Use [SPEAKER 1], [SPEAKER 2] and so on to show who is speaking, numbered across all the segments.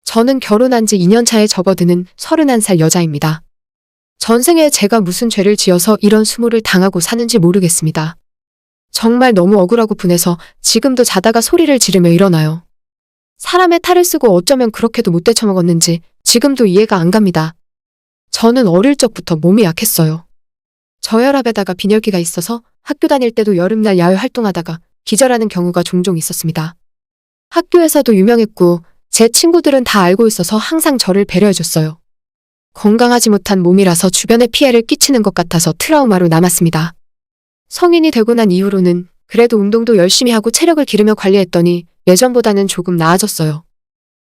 [SPEAKER 1] 저는 결혼한 지 2년 차에 접어드는 31살 여자입니다. 전생에 제가 무슨 죄를 지어서 이런 수모를 당하고 사는지 모르겠습니다. 정말 너무 억울하고 분해서 지금도 자다가 소리를 지르며 일어나요. 사람의 탈을 쓰고 어쩌면 그렇게도 못 되쳐먹었는지 지금도 이해가 안 갑니다. 저는 어릴 적부터 몸이 약했어요. 저혈압에다가 빈혈기가 있어서 학교 다닐 때도 여름날 야외 활동하다가 기절하는 경우가 종종 있었습니다. 학교에서도 유명했고 제 친구들은 다 알고 있어서 항상 저를 배려해줬어요. 건강하지 못한 몸이라서 주변에 피해를 끼치는 것 같아서 트라우마로 남았습니다. 성인이 되고 난 이후로는 그래도 운동도 열심히 하고 체력을 기르며 관리했더니 예전보다는 조금 나아졌어요.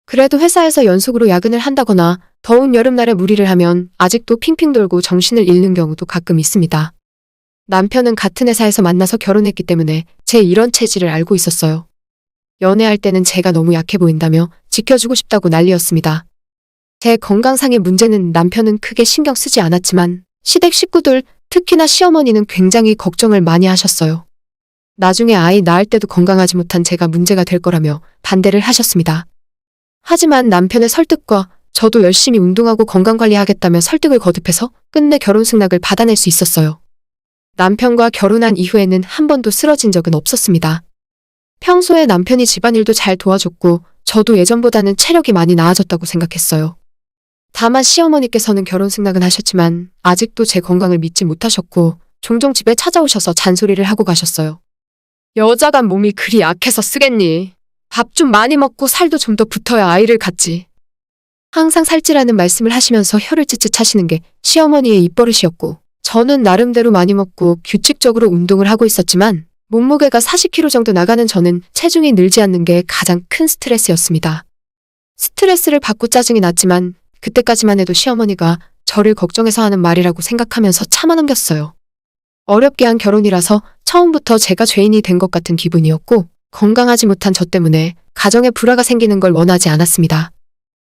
[SPEAKER 1] 그래도 회사에서 연속으로 야근을 한다거나 더운 여름날에 무리를 하면 아직도 핑핑 돌고 정신을 잃는 경우도 가끔 있습니다. 남편은 같은 회사에서 만나서 결혼했기 때문에 제 이런 체질을 알고 있었어요. 연애할 때는 제가 너무 약해 보인다며 지켜주고 싶다고 난리였습니다. 제 건강상의 문제는 남편은 크게 신경 쓰지 않았지만 시댁 식구들, 특히나 시어머니는 굉장히 걱정을 많이 하셨어요. 나중에 아이 낳을 때도 건강하지 못한 제가 문제가 될 거라며 반대를 하셨습니다. 하지만 남편의 설득과 저도 열심히 운동하고 건강관리하겠다며 설득을 거듭해서 끝내 결혼 승낙을 받아낼 수 있었어요. 남편과 결혼한 이후에는 한 번도 쓰러진 적은 없었습니다. 평소에 남편이 집안일도 잘 도와줬고 저도 예전보다는 체력이 많이 나아졌다고 생각했어요. 다만 시어머니께서는 결혼 승낙은 하셨지만 아직도 제 건강을 믿지 못하셨고 종종 집에 찾아오셔서 잔소리를 하고 가셨어요. 여자가 몸이 그리 약해서 쓰겠니? 밥 좀 많이 먹고 살도 좀 더 붙어야 아이를 갖지. 항상 살찌라는 말씀을 하시면서 혀를 찢찢 하시는 게 시어머니의 입버릇이었고 저는 나름대로 많이 먹고 규칙적으로 운동을 하고 있었지만 몸무게가 40kg 정도 나가는 저는 체중이 늘지 않는 게 가장 큰 스트레스였습니다. 스트레스를 받고 짜증이 났지만 그때까지만 해도 시어머니가 저를 걱정해서 하는 말이라고 생각하면서 참아 넘겼어요. 어렵게 한 결혼이라서 처음부터 제가 죄인이 된 것 같은 기분이었고 건강하지 못한 저 때문에 가정에 불화가 생기는 걸 원하지 않았습니다.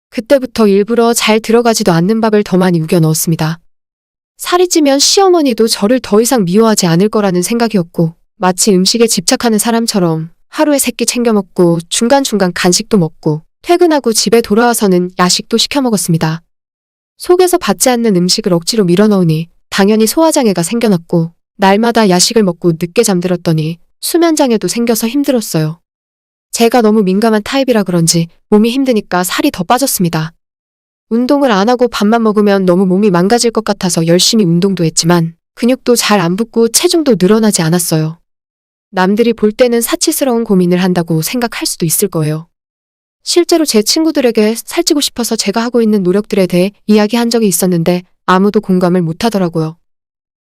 [SPEAKER 1] 그때부터 일부러 잘 들어가지도 않는 밥을 더 많이 우겨 넣었습니다. 살이 찌면 시어머니도 저를 더 이상 미워하지 않을 거라는 생각이었고 마치 음식에 집착하는 사람처럼 하루에 3끼 챙겨 먹고 중간중간 간식도 먹고 퇴근하고 집에 돌아와서는 야식도 시켜 먹었습니다. 속에서 받지 않는 음식을 억지로 밀어넣으니 당연히 소화장애가 생겨났고 날마다 야식을 먹고 늦게 잠들었더니 수면장애도 생겨서 힘들었어요. 제가 너무 민감한 타입이라 그런지 몸이 힘드니까 살이 더 빠졌습니다. 운동을 안 하고 밥만 먹으면 너무 몸이 망가질 것 같아서 열심히 운동도 했지만 근육도 잘 안 붙고 체중도 늘어나지 않았어요. 남들이 볼 때는 사치스러운 고민을 한다고 생각할 수도 있을 거예요. 실제로 제 친구들에게 살찌고 싶어서 제가 하고 있는 노력들에 대해 이야기한 적이 있었는데 아무도 공감을 못 하더라고요.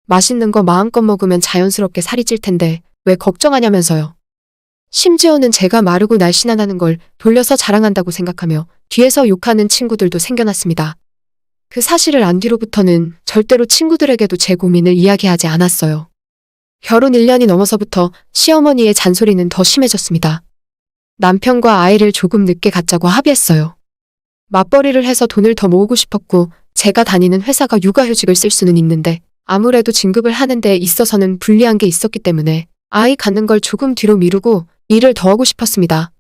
[SPEAKER 1] 맛있는 거 마음껏 먹으면 자연스럽게 살이 찔 텐데 왜 걱정하냐면서요. 심지어는 제가 마르고 날씬하다는 걸 돌려서 자랑한다고 생각하며 뒤에서 욕하는 친구들도 생겨났습니다. 그 사실을 안 뒤로부터는 절대로 친구들에게도 제 고민을 이야기하지 않았어요. 결혼 1년이 넘어서부터 시어머니의 잔소리는 더 심해졌습니다. 남편과 아이를 조금 늦게 갖자고 합의했어요. 맞벌이를 해서 돈을 더 모으고 싶었고 제가 다니는 회사가 육아휴직을 쓸 수는 있는데 아무래도 진급을 하는 데 있어서는 불리한 게 있었기 때문에 아이 갖는 걸 조금 뒤로 미루고 일을 더 하고 싶었습니다.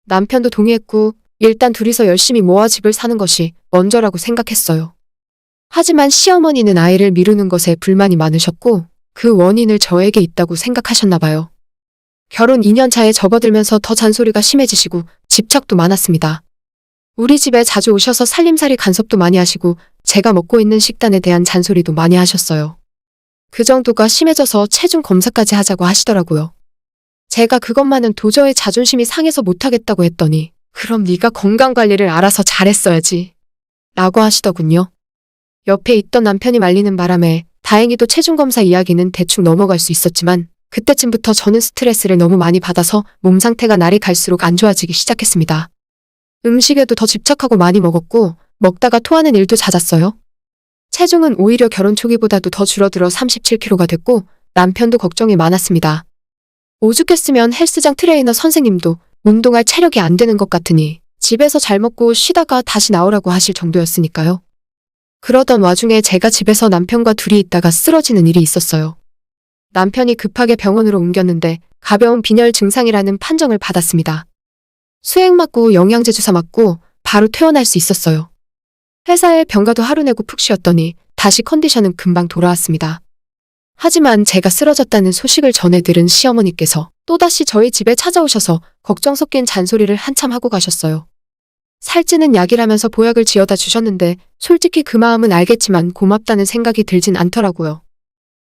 [SPEAKER 1] 남편도 동의했고 일단 둘이서 열심히 모아 집을 사는 것이 먼저라고 생각했어요. 하지만 시어머니는 아이를 미루는 것에 불만이 많으셨고 그 원인을 저에게 있다고 생각하셨나 봐요. 결혼 2년 차에 접어들면서 더 잔소리가 심해지시고 집착도 많았습니다. 우리 집에 자주 오셔서 살림살이 간섭도 많이 하시고 제가 먹고 있는 식단에 대한 잔소리도 많이 하셨어요. 그 정도가 심해져서 체중 검사까지 하자고 하시더라고요. 제가 그것만은 도저히 자존심이 상해서 못하겠다고 했더니 그럼 네가 건강관리를 알아서 잘했어야지 라고 하시더군요. 옆에 있던 남편이 말리는 바람에 다행히도 체중검사 이야기는 대충 넘어갈 수 있었지만 그때쯤부터 저는 스트레스를 너무 많이 받아서 몸 상태가 날이 갈수록 안 좋아지기 시작했습니다. 음식에도 더 집착하고 많이 먹었고 먹다가 토하는 일도 잦았어요. 체중은 오히려 결혼 초기보다도 더 줄어들어 37kg가 됐고 남편도 걱정이 많았습니다. 오죽했으면 헬스장 트레이너 선생님도 운동할 체력이 안 되는 것 같으니 집에서 잘 먹고 쉬다가 다시 나오라고 하실 정도였으니까요. 그러던 와중에 제가 집에서 남편과 둘이 있다가 쓰러지는 일이 있었어요. 남편이 급하게 병원으로 옮겼는데 가벼운 빈혈 증상이라는 판정을 받았습니다. 수액 맞고 영양제 주사 맞고 바로 퇴원할 수 있었어요. 회사에 병가도 하루 내고 푹 쉬었더니 다시 컨디션은 금방 돌아왔습니다. 하지만 제가 쓰러졌다는 소식을 전해 들은 시어머니께서 또다시 저희 집에 찾아오셔서 걱정 섞인 잔소리를 한참 하고 가셨어요. 살찌는 약이라면서 보약을 지어다 주셨는데 솔직히 그 마음은 알겠지만 고맙다는 생각이 들진 않더라고요.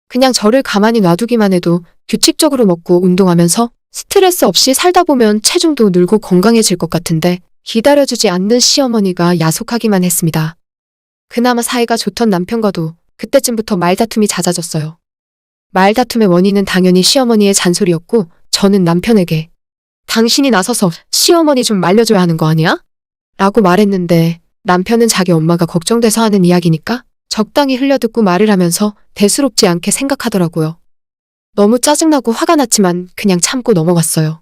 [SPEAKER 1] 그냥 저를 가만히 놔두기만 해도 규칙적으로 먹고 운동하면서 스트레스 없이 살다 보면 체중도 늘고 건강해질 것 같은데 기다려주지 않는 시어머니가 야속하기만 했습니다. 그나마 사이가 좋던 남편과도 그때쯤부터 말다툼이 잦아졌어요. 말다툼의 원인은 당연히 시어머니의 잔소리였고 저는 남편에게 당신이 나서서 시어머니 좀 말려줘야 하는 거 아니야? 라고 말했는데 남편은 자기 엄마가 걱정돼서 하는 이야기니까 적당히 흘려듣고 말을 하면서 대수롭지 않게 생각하더라고요. 너무 짜증나고 화가 났지만 그냥 참고 넘어갔어요.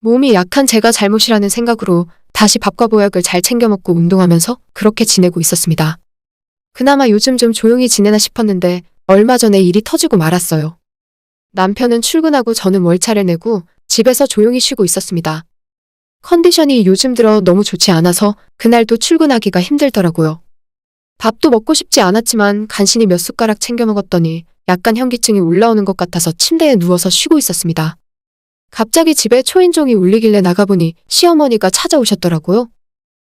[SPEAKER 1] 몸이 약한 제가 잘못이라는 생각으로 다시 밥과 보약을 잘 챙겨 먹고 운동하면서 그렇게 지내고 있었습니다. 그나마 요즘 좀 조용히 지내나 싶었는데 얼마 전에 일이 터지고 말았어요. 남편은 출근하고 저는 월차를 내고 집에서 조용히 쉬고 있었습니다. 컨디션이 요즘 들어 너무 좋지 않아서 그날도 출근하기가 힘들더라고요. 밥도 먹고 싶지 않았지만 간신히 몇 숟가락 챙겨 먹었더니 약간 현기증이 올라오는 것 같아서 침대에 누워서 쉬고 있었습니다. 갑자기 집에 초인종이 울리길래 나가보니 시어머니가 찾아오셨더라고요.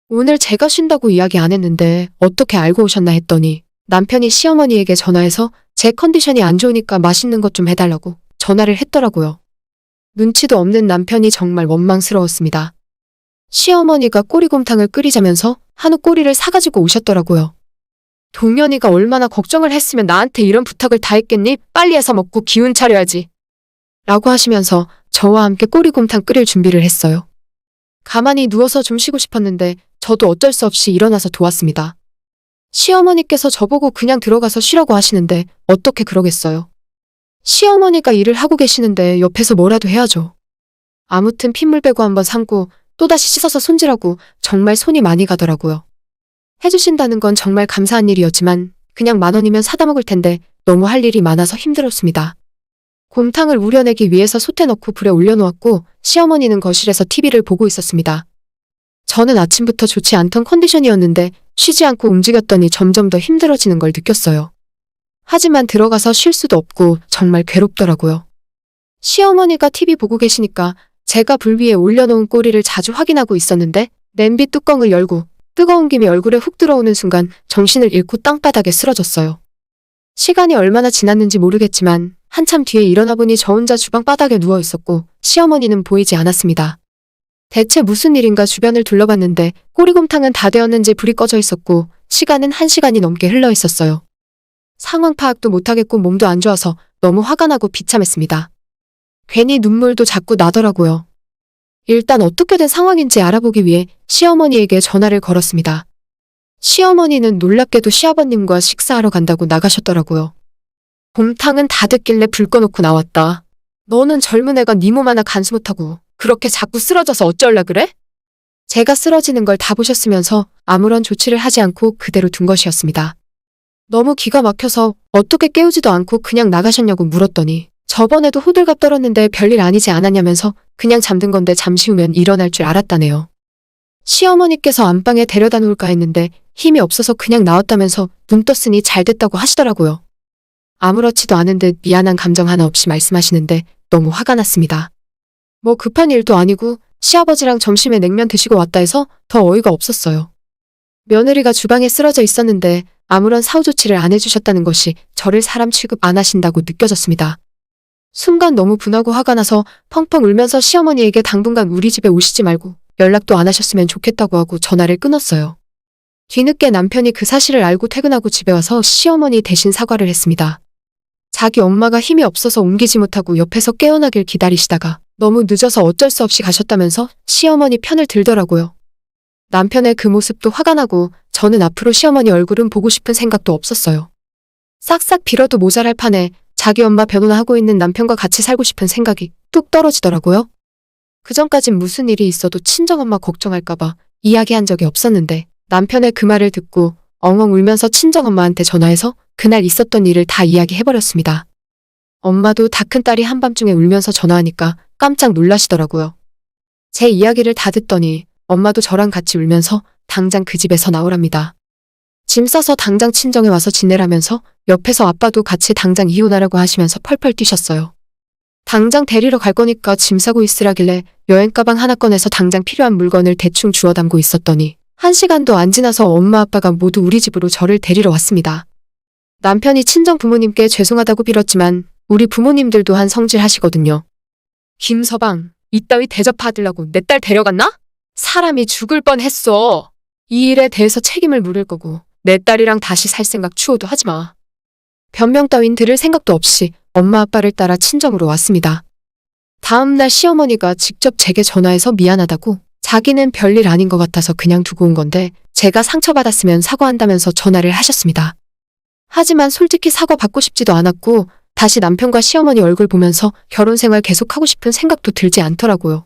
[SPEAKER 1] 오늘 제가 쉰다고 이야기 안 했는데 어떻게 알고 오셨나 했더니 남편이 시어머니에게 전화해서 제 컨디션이 안 좋으니까 맛있는 것 좀 해달라고 전화를 했더라고요. 눈치도 없는 남편이 정말 원망스러웠습니다. 시어머니가 꼬리곰탕을 끓이자면서 한우 꼬리를 사가지고 오셨더라고요. 동현이가 얼마나 걱정을 했으면 나한테 이런 부탁을 다 했겠니? 빨리 해서 먹고 기운 차려야지. 라고 하시면서 저와 함께 꼬리곰탕 끓일 준비를 했어요. 가만히 누워서 좀 쉬고 싶었는데 저도 어쩔 수 없이 일어나서 도왔습니다. 시어머니께서 저보고 그냥 들어가서 쉬라고 하시는데 어떻게 그러겠어요. 시어머니가 일을 하고 계시는데 옆에서 뭐라도 해야죠. 아무튼 핏물 빼고 한번 삶고 또다시 씻어서 손질하고 정말 손이 많이 가더라고요. 해주신다는 건 정말 감사한 일이었지만 그냥 10,000원이면 사다 먹을 텐데 너무 할 일이 많아서 힘들었습니다. 곰탕을 우려내기 위해서 솥에 넣고 불에 올려놓았고 시어머니는 거실에서 TV를 보고 있었습니다. 저는 아침부터 좋지 않던 컨디션이었는데 쉬지 않고 움직였더니 점점 더 힘들어지는 걸 느꼈어요. 하지만 들어가서 쉴 수도 없고 정말 괴롭더라고요. 시어머니가 TV 보고 계시니까 제가 불 위에 올려놓은 꼬리를 자주 확인하고 있었는데 냄비 뚜껑을 열고 뜨거운 김이 얼굴에 훅 들어오는 순간 정신을 잃고 땅바닥에 쓰러졌어요. 시간이 얼마나 지났는지 모르겠지만 한참 뒤에 일어나 보니 저 혼자 주방 바닥에 누워 있었고 시어머니는 보이지 않았습니다. 대체 무슨 일인가 주변을 둘러봤는데 꼬리곰탕은 다 되었는지 불이 꺼져 있었고 시간은 1시간이 넘게 흘러 있었어요. 상황 파악도 못하겠고 몸도 안 좋아서 너무 화가 나고 비참했습니다. 괜히 눈물도 자꾸 나더라고요. 일단 어떻게 된 상황인지 알아보기 위해 시어머니에게 전화를 걸었습니다. 시어머니는 놀랍게도 시아버님과 식사하러 간다고 나가셨더라고요. 곰탕은 다 됐길래 불 꺼놓고 나왔다. 너는 젊은 애가 네 몸 하나 간수 못하고 그렇게 자꾸 쓰러져서 어쩔라 그래? 제가 쓰러지는 걸 다 보셨으면서 아무런 조치를 하지 않고 그대로 둔 것이었습니다. 너무 기가 막혀서 어떻게 깨우지도 않고 그냥 나가셨냐고 물었더니 저번에도 호들갑 떨었는데 별일 아니지 않았냐면서 그냥 잠든 건데 잠시 후면 일어날 줄 알았다네요. 시어머니께서 안방에 데려다 놓을까 했는데 힘이 없어서 그냥 나왔다면서 눈 떴으니 잘 됐다고 하시더라고요. 아무렇지도 않은 듯 미안한 감정 하나 없이 말씀하시는데 너무 화가 났습니다. 뭐 급한 일도 아니고 시아버지랑 점심에 냉면 드시고 왔다 해서 더 어이가 없었어요. 며느리가 주방에 쓰러져 있었는데 아무런 사후 조치를 안 해주셨다는 것이 저를 사람 취급 안 하신다고 느껴졌습니다. 순간 너무 분하고 화가 나서 펑펑 울면서 시어머니에게 당분간 우리 집에 오시지 말고 연락도 안 하셨으면 좋겠다고 하고 전화를 끊었어요. 뒤늦게 남편이 그 사실을 알고 퇴근하고 집에 와서 시어머니 대신 사과를 했습니다. 자기 엄마가 힘이 없어서 옮기지 못하고 옆에서 깨어나길 기다리시다가 너무 늦어서 어쩔 수 없이 가셨다면서 시어머니 편을 들더라고요. 남편의 그 모습도 화가 나고 저는 앞으로 시어머니 얼굴은 보고 싶은 생각도 없었어요. 싹싹 빌어도 모자랄 판에 자기 엄마 변호나 하고 있는 남편과 같이 살고 싶은 생각이 뚝 떨어지더라고요. 그전까진 무슨 일이 있어도 친정엄마 걱정할까봐 이야기한 적이 없었는데 남편의 그 말을 듣고 엉엉 울면서 친정엄마한테 전화해서 그날 있었던 일을 다 이야기해버렸습니다. 엄마도 다 큰 딸이 한밤중에 울면서 전화하니까 깜짝 놀라시더라고요. 제 이야기를 다 듣더니 엄마도 저랑 같이 울면서 당장 그 집에서 나오랍니다. 짐 싸서 당장 친정에 와서 지내라면서 옆에서 아빠도 같이 당장 이혼하라고 하시면서 펄펄 뛰셨어요. 당장 데리러 갈 거니까 짐 싸고 있으라길래 여행 가방 하나 꺼내서 당장 필요한 물건을 대충 주워 담고 있었더니 1시간도 안 지나서 엄마 아빠가 모두 우리 집으로 저를 데리러 왔습니다. 남편이 친정 부모님께 죄송하다고 빌었지만 우리 부모님들도 한 성질 하시거든요. 김서방, 이따위 대접받으려고 내 딸 데려갔나? 사람이 죽을 뻔했어. 이 일에 대해서 책임을 물을 거고 내 딸이랑 다시 살 생각 추호도 하지 마. 변명 따윈 들을 생각도 없이 엄마 아빠를 따라 친정으로 왔습니다. 다음 날 시어머니가 직접 제게 전화해서 미안하다고 자기는 별일 아닌 것 같아서 그냥 두고 온 건데 제가 상처받았으면 사과한다면서 전화를 하셨습니다. 하지만 솔직히 사과받고 싶지도 않았고 다시 남편과 시어머니 얼굴 보면서 결혼 생활 계속하고 싶은 생각도 들지 않더라고요.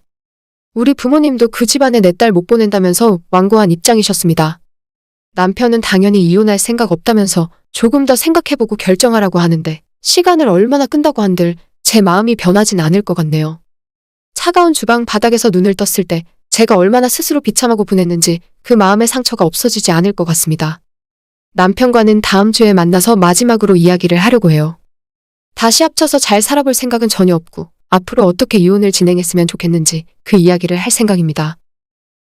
[SPEAKER 1] 우리 부모님도 그 집안에 내 딸 못 보낸다면서 완고한 입장이셨습니다. 남편은 당연히 이혼할 생각 없다면서 조금 더 생각해보고 결정하라고 하는데 시간을 얼마나 끈다고 한들 제 마음이 변하진 않을 것 같네요. 차가운 주방 바닥에서 눈을 떴을 때 제가 얼마나 스스로 비참하고 분했는지 그 마음의 상처가 없어지지 않을 것 같습니다. 남편과는 다음 주에 만나서 마지막으로 이야기를 하려고 해요. 다시 합쳐서 잘 살아볼 생각은 전혀 없고 앞으로 어떻게 이혼을 진행했으면 좋겠는지 그 이야기를 할 생각입니다.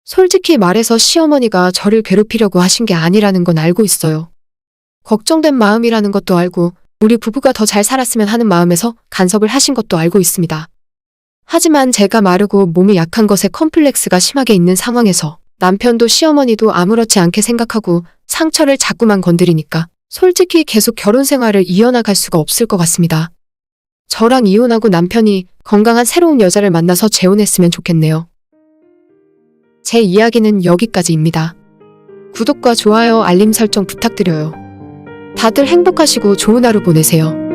[SPEAKER 1] 솔직히 말해서 시어머니가 저를 괴롭히려고 하신 게 아니라는 건 알고 있어요. 걱정된 마음이라는 것도 알고 우리 부부가 더 잘 살았으면 하는 마음에서 간섭을 하신 것도 알고 있습니다. 하지만 제가 마르고 몸이 약한 것에 컴플렉스가 심하게 있는 상황에서 남편도 시어머니도 아무렇지 않게 생각하고 상처를 자꾸만 건드리니까 솔직히 계속 결혼 생활을 이어나갈 수가 없을 것 같습니다. 저랑 이혼하고 남편이 건강한 새로운 여자를 만나서 재혼했으면 좋겠네요. 제 이야기는 여기까지입니다. 구독과 좋아요, 알림 설정 부탁드려요. 다들 행복하시고 좋은 하루 보내세요.